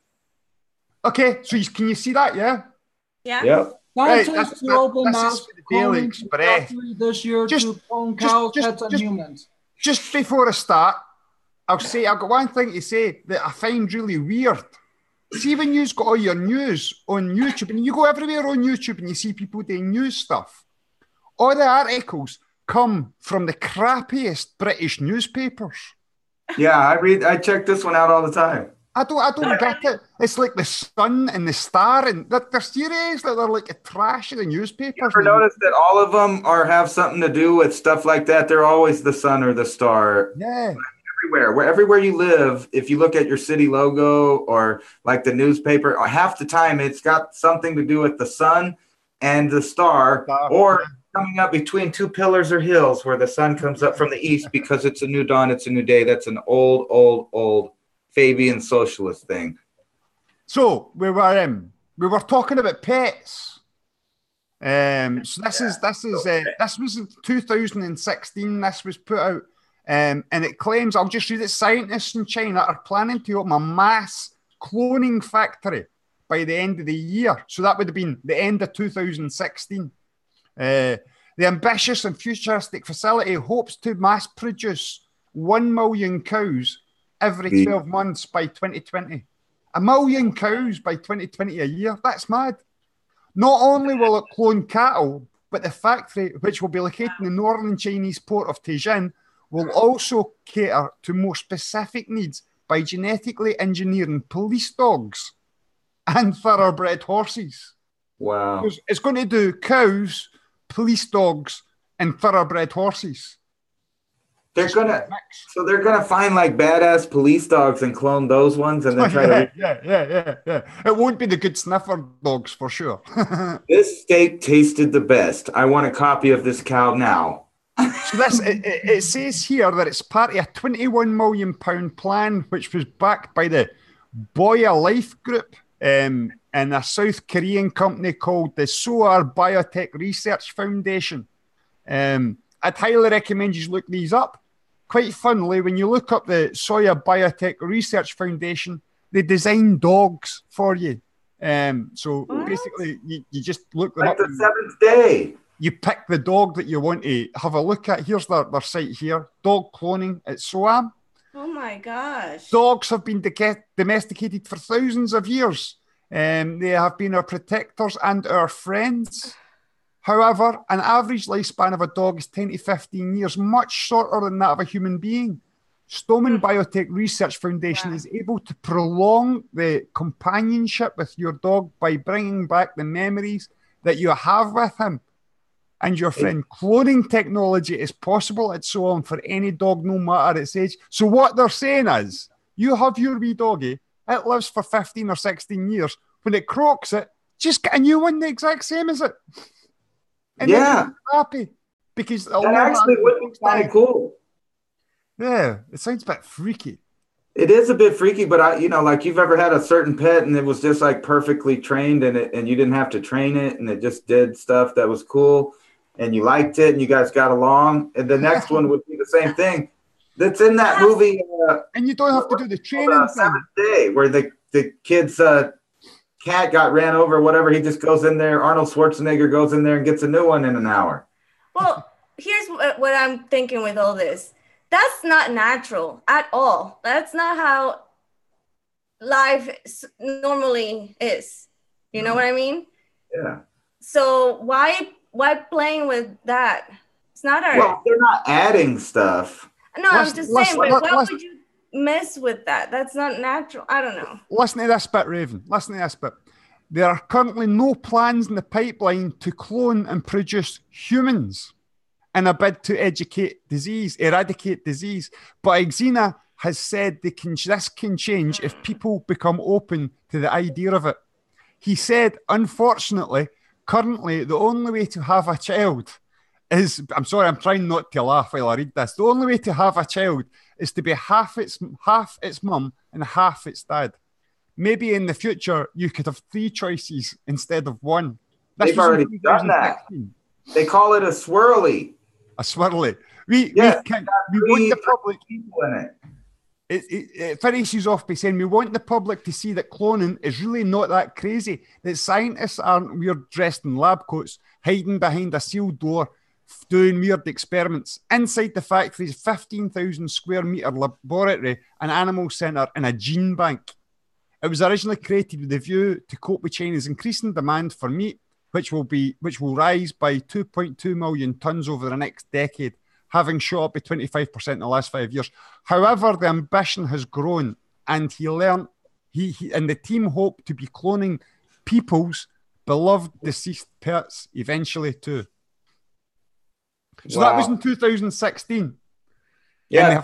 Okay. So can you see that? Yeah. Yeah. Yep. Right, this is for the Daily Express. This year to clone cows, pets, and humans. Just before I start, I've got one thing to say that I find really weird. See, when you've got all your news on YouTube, and you go everywhere on YouTube and you see people doing news stuff, all the articles come from the crappiest British newspapers. Yeah, I check this one out all the time. I don't get it. It's like the Sun and the Star, and they're serious. They're like a trash of the newspapers. You ever notice that all of them have something to do with stuff like that? They're always the Sun or the Star. Yeah. Everywhere you live, if you look at your city logo or like the newspaper, half the time it's got something to do with the sun and the star, or coming up between 2 pillars or hills where the sun comes up from the east because it's a new dawn, it's a new day. That's an old Fabian socialist thing. So we were talking about pets. So this was in 2016. This was put out. And it claims, I'll just read it, scientists in China are planning to open a mass cloning factory by the end of the year. So that would have been the end of 2016. The ambitious and futuristic facility hopes to mass produce 1 million cows every 12 months by 2020. 1 million cows by 2020 a year. That's mad. Not only will it clone cattle, but the factory, which will be located in the northern Chinese port of Tianjin, will also cater to more specific needs by genetically engineering police dogs and thoroughbred horses. Wow. It's going to do cows, police dogs, and thoroughbred horses. They're gonna find like badass police dogs and clone those ones and then try to. Yeah. It won't be the good sniffer dogs for sure. This steak tasted the best. I want a copy of this cow now. So it says here that it's part of a £21 million plan, which was backed by the Boya Life Group and a South Korean company called the Soar Biotech Research Foundation. I'd highly recommend you look these up. Quite funnily, when you look up the Soya Biotech Research Foundation, they design dogs for you. So basically, you just look them like up. The Seventh Day. You pick the dog that you want to have a look at. Here's their site here. Dog cloning at SOAM. Oh my gosh. Dogs have been domesticated for thousands of years. They have been our protectors and our friends. However, an average lifespan of a dog is 10 to 15 years, much shorter than that of a human being. Stoneman Biotech Research Foundation is able to prolong the companionship with your dog by bringing back the memories that you have with him and your friend. Cloning technology is possible at SOAM for any dog, no matter its age. So what they're saying is, you have your wee doggy, it lives for 15 or 16 years. When it croaks it, just get a new one the exact same as it. And then you're happy because that actually would be kind of cool. Yeah, it sounds a bit freaky. It is a bit freaky, but like you've ever had a certain pet and it was just like perfectly trained and you didn't have to train it and it just did stuff that was cool and you liked it and you guys got along. And the next one would be the same thing. That's in that movie. And you don't have to do the training. Seventh Day, where the kid's cat got ran over, whatever. He just goes in there. Arnold Schwarzenegger goes in there and gets a new one in an hour. Well, here's what I'm thinking with all this. That's not natural at all. That's not how life normally is. You know what I mean? Yeah. So why playing with that? It's not our. Well, they're not adding stuff. No, I'm just saying. But why would you mess with that? That's not natural. I don't know. Listen to this bit, Raven. Listen to this bit. There are currently no plans in the pipeline to clone and produce humans in a bid to eradicate disease. But Xena has said this can change if people become open to the idea of it. He said, unfortunately, currently the only way to have a child is, I'm sorry, I'm trying not to laugh while I read this. The only way to have a child is to be half its mum and half its dad. Maybe in the future you could have 3 choices instead of 1. They've already done that. They call it a swirly. A swirly. We want the public. People in It finishes off by saying we want the public to see that cloning is really not that crazy. That scientists aren't weird dressed in lab coats, hiding behind a sealed door, doing weird experiments. Inside the factory's 15,000 square meter laboratory, an animal centre, and a gene bank. It was originally created with a view to cope with China's increasing demand for meat, which will rise by 2.2 million tons over the next decade, having shot up by 25% in the last 5 years. However, the ambition has grown, and he learned he and the team hope to be cloning people's beloved deceased pets eventually too. So that was in 2016. Yeah,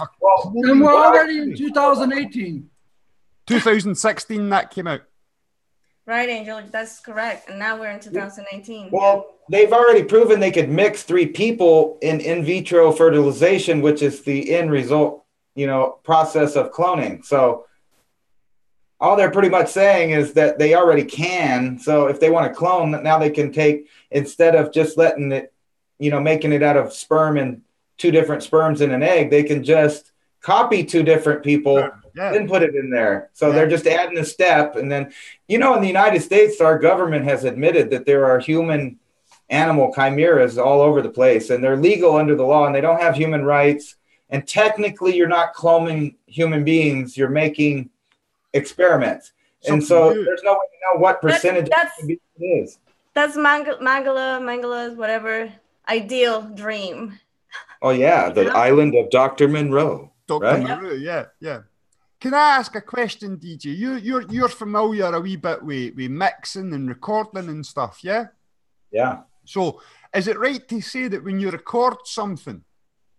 and we're already in 2018. 2016 that came out. Right, Angel, that's correct. And now we're in 2018. Well, they've already proven they could mix 3 people in vitro fertilization, which is the end result, process of cloning. So all they're pretty much saying is that they already can. So if they want to clone, now they can take, instead of just letting it, making it out of sperm and 2 different sperms in an egg, they can just copy 2 different people. Then put it in there. So they're just adding a step. And then, in the United States, our government has admitted that there are human animal chimeras all over the place, and they're legal under the law, and they don't have human rights. And technically, you're not cloning human beings. You're making experiments. And so there's no way to know what percentage it is. That's Mangala's whatever ideal dream. Oh yeah, the island of Dr. Monroe. Dr. Right? Monroe, yeah. Can I ask a question, DJ? You're familiar a wee bit with mixing and recording and stuff, yeah? Yeah. So is it right to say that when you record something,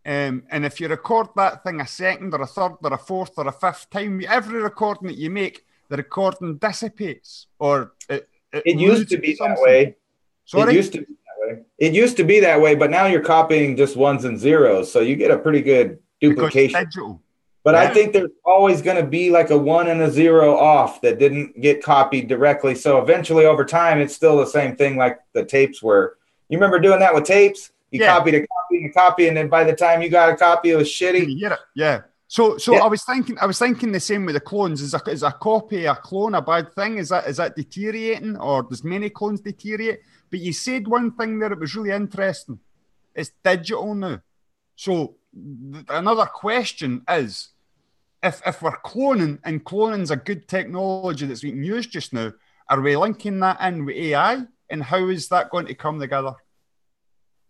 and if you record that thing a second or a third or a fourth or a fifth time, every recording that you make, the recording dissipates, or it used to be something? That way. Sorry? It used to be that way. It used to be that way, but now you're copying just ones and zeros, so you get a pretty good duplication. Because it's digital. But I think there's always going to be like a 1 and a 0 off that didn't get copied directly. So eventually over time, it's still the same thing like the tapes were. You remember doing that with tapes? You copied a copy and a copy, and then by the time you got a copy, it was shitty. You hear it? Yeah. So I was thinking the same with the clones. Is a copy, a clone, a bad thing? Is that deteriorating, or does many clones deteriorate? But you said one thing there that was really interesting. It's digital now. So another question is, if we're cloning, and cloning's a good technology that's being used just now, are we linking that in with AI? And how is that going to come together?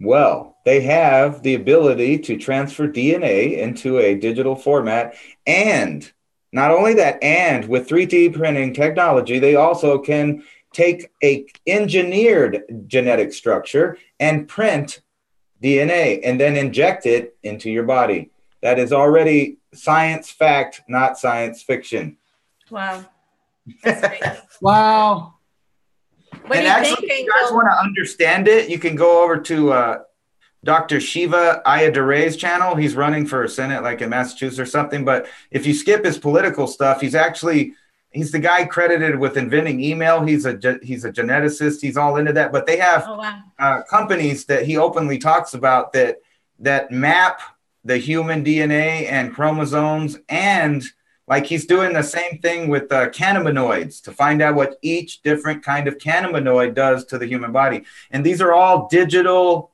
Well, they have the ability to transfer DNA into a digital format. And not only that, and with 3D printing technology, they also can take a engineered genetic structure and print DNA and then inject it into your body. That is already science fact, not science fiction. Wow. That's great. Wow. What And do you actually, think, if you guys want to understand it, you can go over to Dr. Shiva Ayadurei's channel. He's running for Senate, like in Massachusetts or something. But if you skip his political stuff, he's the guy credited with inventing email. He's a geneticist. He's all into that. But they have companies that he openly talks about that map the human DNA and chromosomes, and like he's doing the same thing with cannabinoids to find out what each different kind of cannabinoid does to the human body. And these are all digital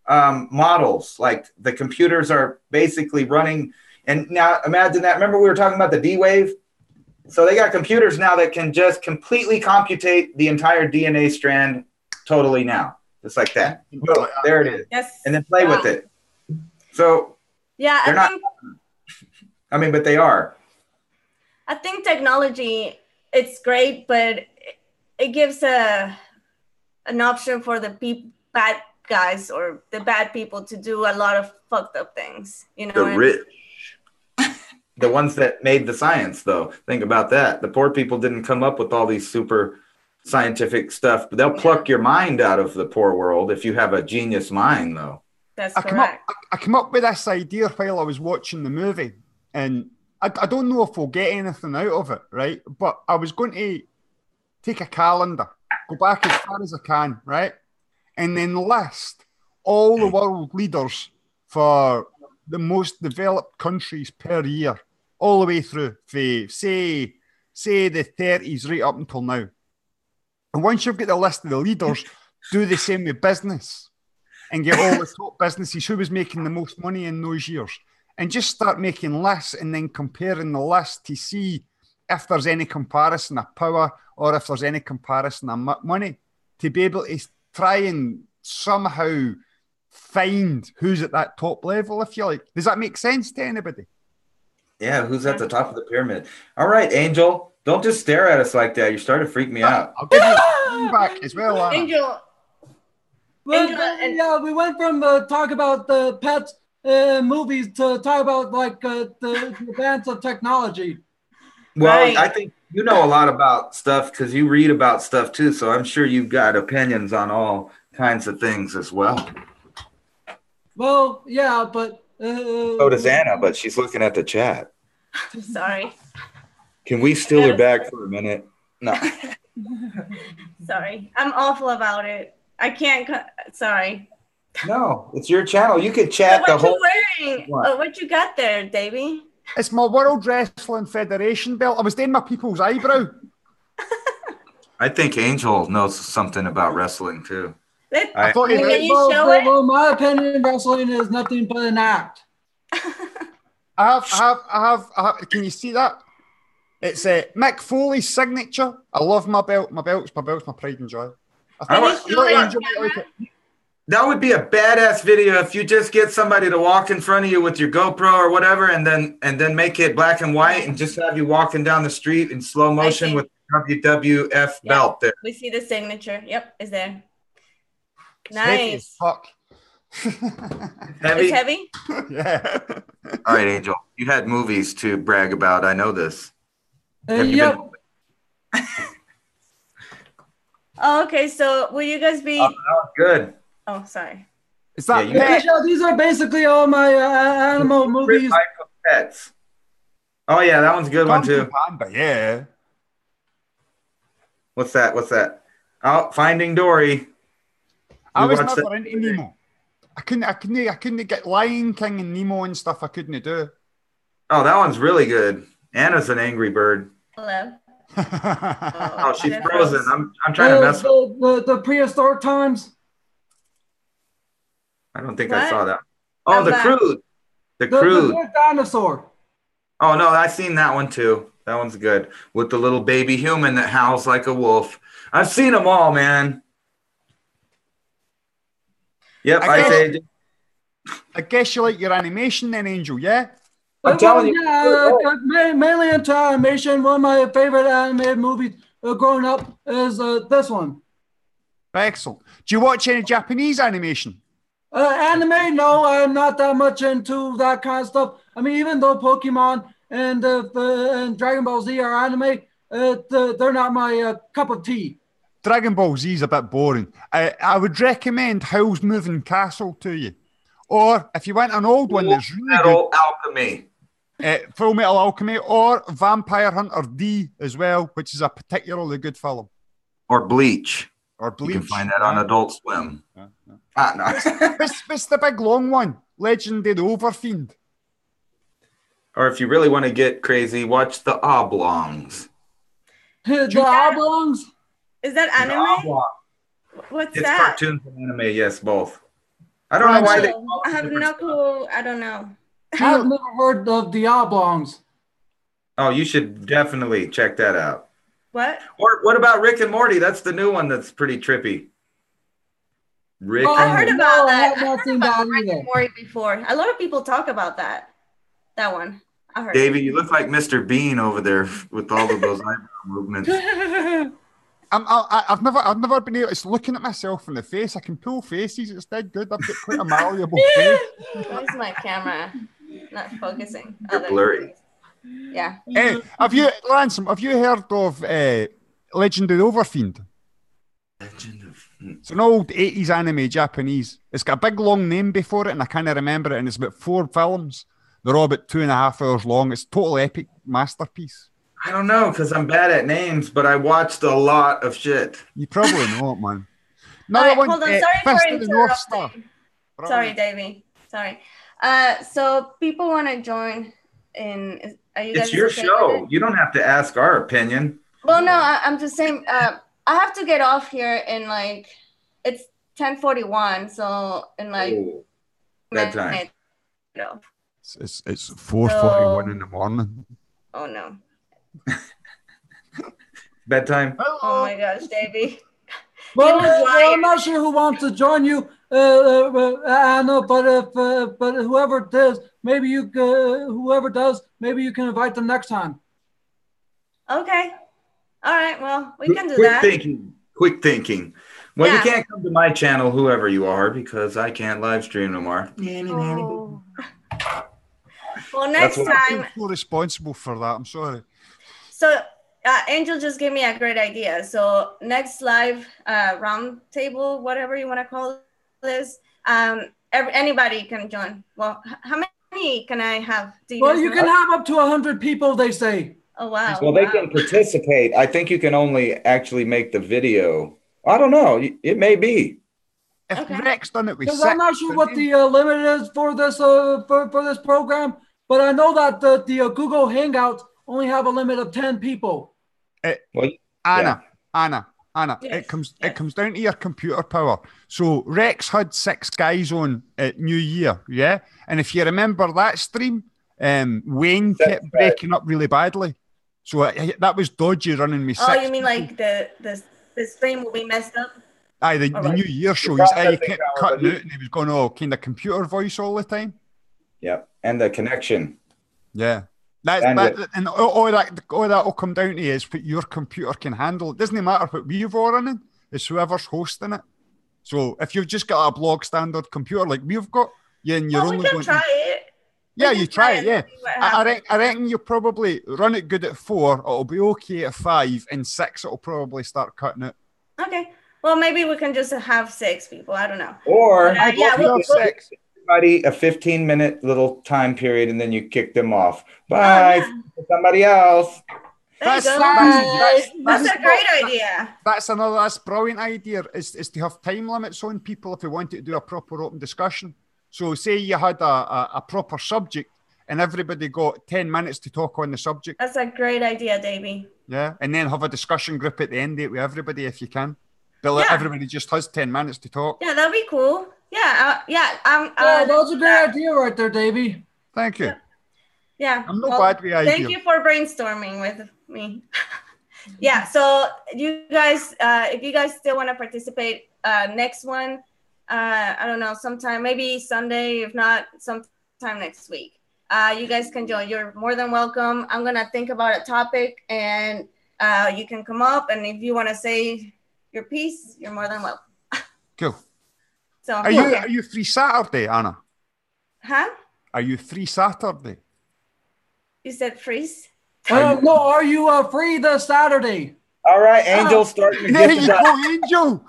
models. Like the computers are basically running. And now imagine that. Remember we were talking about the D-Wave? So they got computers now that can just completely computate the entire DNA strand totally now. Just like that. Boom, there it is. Yes. And then play with it. So yeah, but they are. I think technology, it's great, but it gives an option for the bad guys or the bad people to do a lot of fucked up things. You know, the rich, the ones that made the science, though. Think about that. The poor people didn't come up with all these super scientific stuff, but they'll pluck your mind out of the poor world if you have a genius mind, though. That's correct. I came up with this idea while I was watching the movie, and I don't know if we'll get anything out of it, right? But I was going to take a calendar, go back as far as I can, right? And then list all the world leaders for the most developed countries per year, all the way through, say the 30s right up until now. And once you've got the list of the leaders, do the same with business and get all the top businesses who was making the most money in those years. And just start making lists and then comparing the list to see if there's any comparison of power or if there's any comparison of money, to be able to try and somehow find who's at that top level, if you like. Does that make sense to anybody? Yeah, who's at the top of the pyramid? All right, Angel, don't just stare at us like that. You're starting to freak me out. I'll give you back as well, Anna. Angel. Yeah, we went from talk about the pets movies to talk about like the advance of technology. Well, Right. I think you know a lot about stuff because you read about stuff too. So I'm sure you've got opinions on all kinds of things as well. Well, yeah, but So does Anna, but she's looking at the chat. Sorry. Can we steal her back for a minute? No. Sorry. I'm awful about it. I can't. Sorry. No, it's your channel. You could chat the What whole. you wearing? What you got there, Davey? It's my World Wrestling Federation belt. I was doing my people's eyebrow. I think Angel knows something about wrestling too. I thought Can you show well, it? well, my opinion, wrestling is nothing but an act. I have. Can you see that? It's Mick Foley's signature. I love my belt. My belt's my pride and joy. I Can you thought show it on Angel might like camera? it. That would be a badass video if you just get somebody to walk in front of you with your GoPro or whatever, and then make it black and white, and just have you walking down the street in slow motion with WWF belt there. We see the signature. Yep, is there. It's heavy as Nice. fuck. Heavy? It's heavy? Yeah. All right, Angel. You had movies to brag about. I know this. Have you Yep. been- Oh, okay, so will you guys be... Oh, that was good. Oh, sorry. Is that Yeah, pet? Yeah, these are basically all my animal movies. Life of Pets. Oh yeah, that one's a good one Kung too. Fu Panda, yeah. What's that? What's that? Oh, Finding Dory. I We was watched never that into Nemo. I couldn't get Lion King and Nemo and stuff. I couldn't do. Oh, that one's really good. Anna's an angry bird. Hello. Oh, she's That frozen. froze. I'm trying to mess with. The prehistoric times. I don't think What? I saw that. Oh, I'm the back. Crude. The The Crude. big dinosaur. Oh no, I've seen that one too. That one's good. With the little baby human that howls like a wolf. I've seen them all, man. Yep, I I say. I guess you like your animation then, Angel, yeah? I'm telling you. Mainly into animation. One of my favorite animated movies growing up is this one. Excellent. Do you watch any Japanese animation? Anime, no, I'm not that much into that kind of stuff. I mean, even though Pokemon and Dragon Ball Z are anime, they're not my cup of tea. Dragon Ball Z is a bit boring. I would recommend Howl's Moving Castle to you. Or if you want an old one that's really Metal Alchemy. good, Full Metal Alchemy or Vampire Hunter D as well, which is a particularly good film. Or Bleach. Or Bleach. You can find that on Adult Swim. Yeah. Ah, no. What's the big long one? Legend of the Overfiend. Or if you really want to get crazy, watch The Oblongs. The Oblongs. Is that The anime? Oblong. What's It's that? cartoons and anime, yes, both. I don't know why they. Oh, I have no clue. I don't know. I've never heard of the Oblongs. Oh, you should definitely check that out. What? Or what about Rick and Morty? That's the new one that's pretty trippy. Rick Oh, I and heard Morty. about No, I that. have not I heard seen about that Rick either. and Morty before. A lot of people talk about that. That one. I heard. Davey, you look like Mr. Bean over there with all of those eyebrow movements. I've never been able. It's looking at myself in the face. I can pull faces. It's dead good. I've got quite a malleable face. Why is my camera not focusing? You're there blurry. it is. Yeah. Have you, Ransom? Have you heard of Legend of the Overfiend? Legend of. It's an old 80s anime, Japanese. It's got a big long name before it, and I can't remember it. And it's about 4 films. They're all about 2.5 hours long. It's a total epic masterpiece. I don't know because I'm bad at names, but I watched a lot of shit. You probably know it, man. All right, hold on. Sorry Fist for of the North Star. interrupting. Sorry, Davey. Sorry. So people want to join in. Are you guys It's your okay with show. it? You don't have to ask our opinion. Well, no, I'm just saying. I have to get off here in like it's 10:41, so in like Oh, bedtime. minute, get off. It's 4:41 in the morning. Oh no! Bedtime. Oh my gosh, Davey. Well, He was lying. I'm not sure who wants to join you, Anna. But whoever does, maybe whoever does, maybe you can invite them next time. Okay. All right. Well, we can do Quick that. thinking. Quick thinking. Well, Yeah. you can't come to my channel, whoever you are, because I can't live stream no more. Oh. Well, next what I time. I'm responsible for that. I'm sorry. So Angel just gave me a great idea. So next live round table, whatever you want to call this, anybody can join. Well, how many can I have? Do Well, guys you know? can have up to 100 people, they say. Oh wow. Well, they wow. can participate. I think you can only actually make the video. I don't know. It may be. If Okay. Rex done it with Because 6, I'm not sure what the limit is for this for this program, but I know that the Google Hangouts only have a limit of 10 people. Well, Anna. Yes, It comes yes. it comes down to your computer power. So Rex had 6 guys on at New Year, yeah. And if you remember that stream, Wayne That's kept breaking up really badly. So that was dodgy running me 6. Oh, you mean like the stream will be messed up? Aye, the All right. New Year show. He kept cutting out, and he was going kind of computer voice all the time. Yep, and the connection. Yeah, and all that will come down to is what your computer can handle. It doesn't matter what we've all running; it's whoever's hosting it. So if you've just got a blog standard computer like we've got, and you're only going try it. Yeah, you try it. Yeah, I reckon you probably run it good at 4. It'll be okay at 5, and 6 it'll probably start cutting it. Okay. Well, maybe we can just have 6 people. I don't know. Or we'll 6. Everybody a 15-minute little time period, and then you kick them off. Bye. Somebody else. That's a great idea. That's brilliant idea. Is to have time limits on people if we wanted to do a proper open discussion. So say you had a proper subject and everybody got 10 minutes to talk on the subject. That's a great idea, Davey. Yeah, and then have a discussion group at the end of it with everybody if you can. But everybody just has 10 minutes to talk. Yeah, that'd be cool. Yeah, that's a great idea right there, Davey. Thank you. Yeah. I'm not bad with ideas. Thank you for brainstorming with me. Yeah, so you guys, if you guys still want to participate, next one, I don't know, sometime, maybe Sunday, if not, sometime next week. You guys can join. You're more than welcome. I'm going to think about a topic, and you can come up, and if you want to say your piece, you're more than welcome. Cool. So Are you free Saturday, Anna? Huh? Are you free Saturday? You said freeze? No, are you free this Saturday? All right, Angel's starting to there get you go, Angel.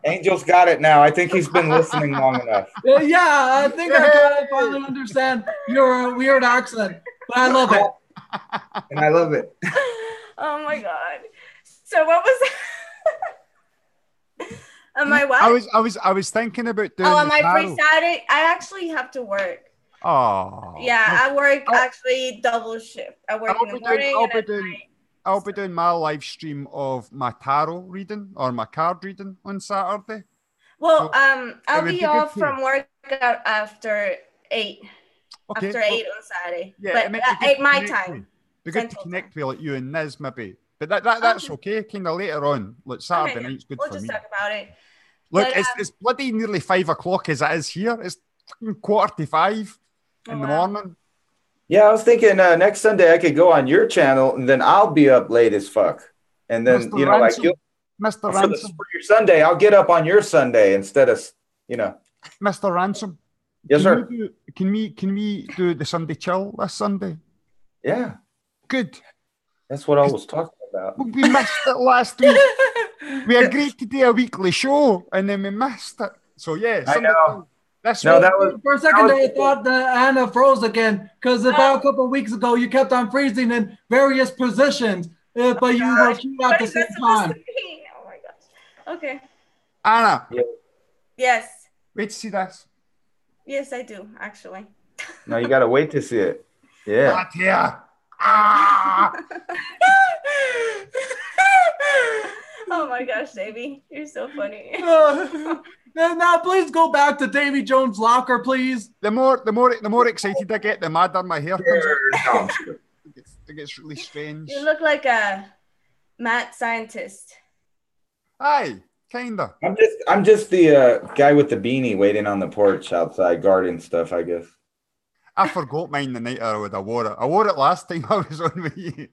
Angel's got it now. I think he's been listening long enough. Yeah, I think I finally understand your weird accent, but I love it. And I love it. Oh my God. So what was that? Am I what? I was thinking about doing. Oh, am I free Saturday? I actually have to work. Oh. Yeah, I work actually double shift. I work in the morning. I'll be doing my live stream of my tarot reading or my card reading on Saturday. Well, so I'll be off from work after 8. Okay. After 8 on Saturday. Yeah, but at 8 my time. Be good to connect with like you and Niz maybe. But that's okay. Kind of later on, like Saturday night's good for me. We'll just talk about it. Look, but, it's bloody nearly 5 o'clock as it is here. It's 4:45 in the morning. Yeah, I was thinking next Sunday I could go on your channel and then I'll be up late as fuck. And then, Mr. Ransom, for your Sunday, I'll get up on your Sunday instead of, Mr. Ransom. Yes, sir. Can we do the Sunday chill this Sunday? Yeah. Good. That's what I was talking about. We missed it last week. We agreed to do a weekly show and then we missed it. So yeah, I know. For a second I thought that Anna froze again because about a couple of weeks ago you kept on freezing in various positions, but you were shooting at the same time. Oh my gosh. Okay. Anna. Yeah. Yes. Wait to see this. Yes, I do actually. No, you gotta wait to see it. Yeah. Not here. Ah! Oh my gosh, Davey, you're so funny. Now, please go back to Davy Jones' locker, please. The more excited I get, the madder my hair comes out. It gets really strange. You look like a mad scientist. Aye, kinda. I'm just the guy with the beanie waiting on the porch outside guarding stuff, I guess. I forgot mine the night I wore it. I wore it last time I was on with you.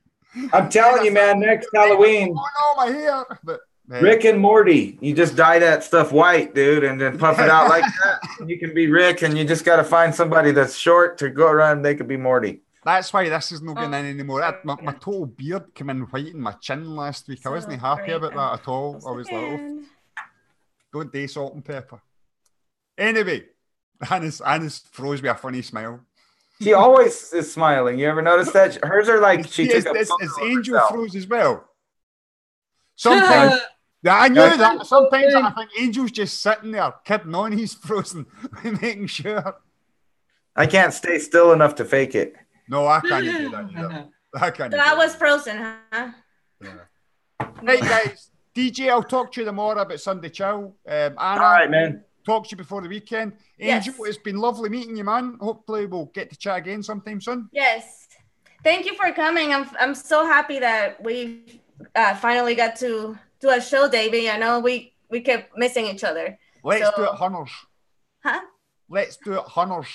I'm telling you, man, next Halloween. Oh no, my hair. But, Rick and Morty. You just dye that stuff white, dude, and then puff it out like that. And you can be Rick, and you just got to find somebody that's short to go around and they could be Morty. That's why this is not getting in anymore. My total beard came in white in my chin last week. I wasn't happy about that at all. I was like, oh, don't do salt and pepper. Anyway, Anna's froze with a funny smile. She always is smiling. You ever notice that? Hers are like she took a photo Is Angel froze as well? Sometimes. Yeah, I knew that. Sometimes I think Angel's just sitting there, kidding on, he's frozen, making sure. I can't stay still enough to fake it. No, I can't do that either. I can't. So I was frozen, huh? Yeah. Hey guys, DJ, I'll talk to you tomorrow about Sunday Chill. Anna, all right, man. Talk to you before the weekend. Angel, It's been lovely meeting you, man. Hopefully we'll get to chat again sometime soon. Yes. Thank you for coming. I'm so happy that we finally got to do a show, Davey. I know we kept missing each other. Let's do it, Hunters. Huh? Let's do it, Hunters.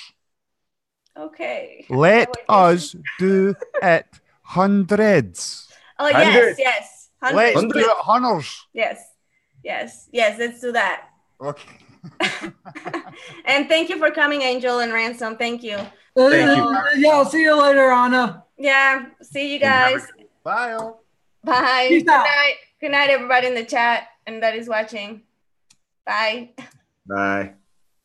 Okay. Let us do it, hundreds. Oh, yes, Hundreds. yes. Let's do it, Hunters. Yes. Let's do that. Okay. And thank you for coming, Angel and Ransom. Thank you. Thank you. Yeah, I'll see you later, Anna. Yeah. See you guys. Bye. All. Bye. Peace Good out. night. Good night, everybody in the chat and that is watching. Bye. Bye.